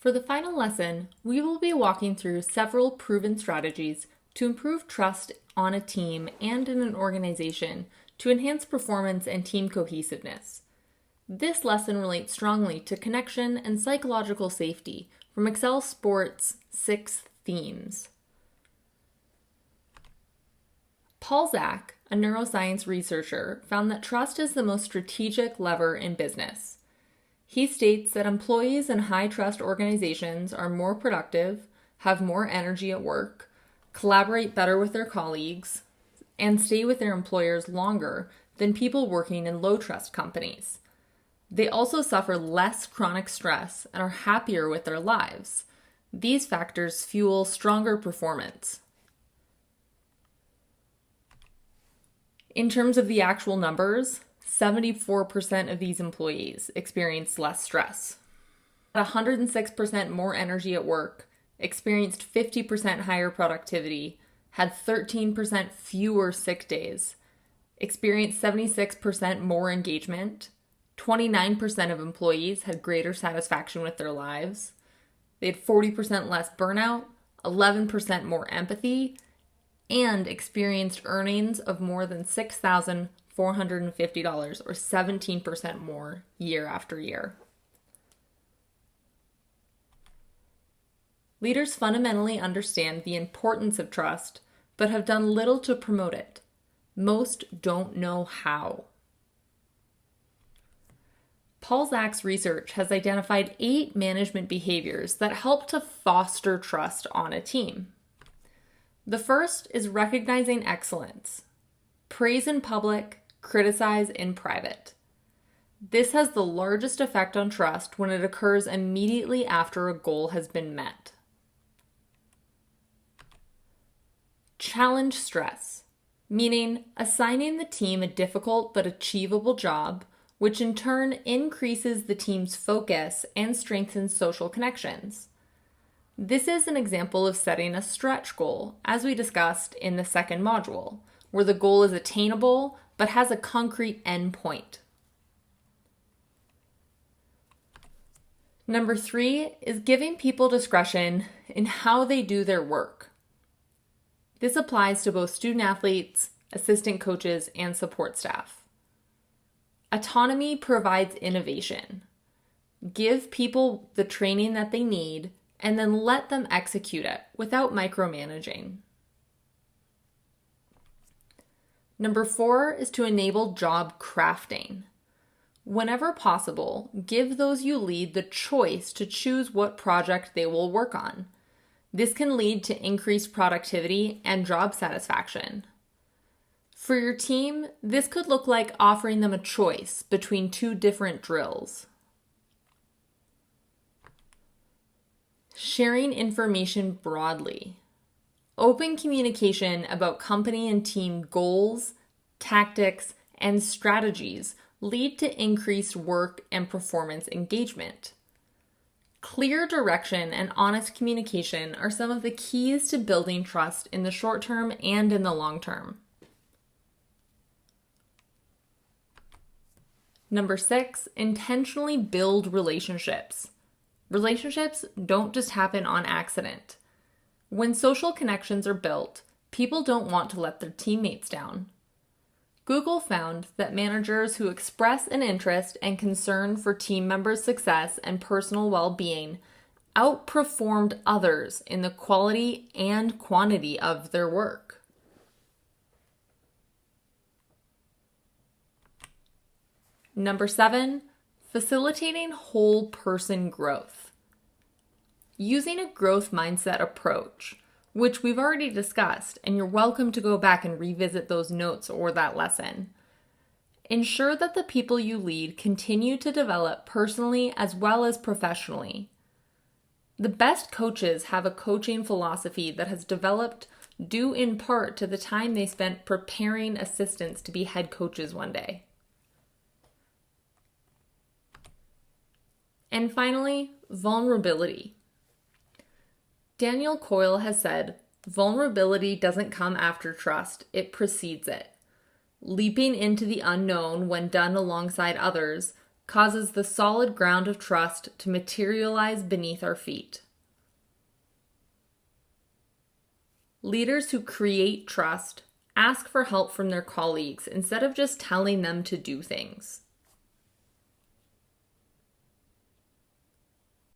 For the final lesson, we will be walking through several proven strategies to improve trust on a team and in an organization to enhance performance and team cohesiveness. This lesson relates strongly to connection and psychological safety from Excel Sport's 6 themes. Paul Zak, a neuroscience researcher, found that trust is the most strategic lever in business. He states that employees in high-trust organizations are more productive, have more energy at work, collaborate better with their colleagues, and stay with their employers longer than people working in low-trust companies. They also suffer less chronic stress and are happier with their lives. These factors fuel stronger performance. In terms of the actual numbers, 74% of these employees experienced less stress, 106% more energy at work, experienced 50% higher productivity, had 13% fewer sick days, experienced 76% more engagement, 29% of employees had greater satisfaction with their lives, they had 40% less burnout, 11% more empathy, and experienced earnings of more than $6,450 or 17% more year after year. Leaders fundamentally understand the importance of trust, but have done little to promote it. Most don't know how. Paul Zak's research has identified 8 management behaviors that help to foster trust on a team. The first is recognizing excellence. Praise in public, criticize in private. This has the largest effect on trust when it occurs immediately after a goal has been met. Challenge stress, meaning assigning the team a difficult but achievable job, which in turn increases the team's focus and strengthens social connections. This is an example of setting a stretch goal, as we discussed in the second module, where the goal is attainable but has a concrete endpoint. Number 3 is giving people discretion in how they do their work. This applies to both student athletes, assistant coaches, and support staff. Autonomy provides innovation. Give people the training that they need and then let them execute it without micromanaging. Number 4 is to enable job crafting. Whenever possible, give those you lead the choice to choose what project they will work on. This can lead to increased productivity and job satisfaction. For your team, this could look like offering them a choice between 2 different drills. Sharing information broadly. Open communication about company and team goals, tactics, and strategies lead to increased work and performance engagement. Clear direction and honest communication are some of the keys to building trust in the short term and in the long term. Number 6, intentionally build relationships. Relationships don't just happen on accident. When social connections are built, people don't want to let their teammates down. Google found that managers who express an interest and concern for team members' success and personal well-being outperformed others in the quality and quantity of their work. Number 7, facilitating whole person growth. Using a growth mindset approach, which we've already discussed, and you're welcome to go back and revisit those notes or that lesson. Ensure that the people you lead continue to develop personally as well as professionally. The best coaches have a coaching philosophy that has developed due in part to the time they spent preparing assistants to be head coaches one day. And finally, vulnerability. Daniel Coyle has said, vulnerability doesn't come after trust, it precedes it. Leaping into the unknown when done alongside others causes the solid ground of trust to materialize beneath our feet. Leaders who create trust ask for help from their colleagues instead of just telling them to do things.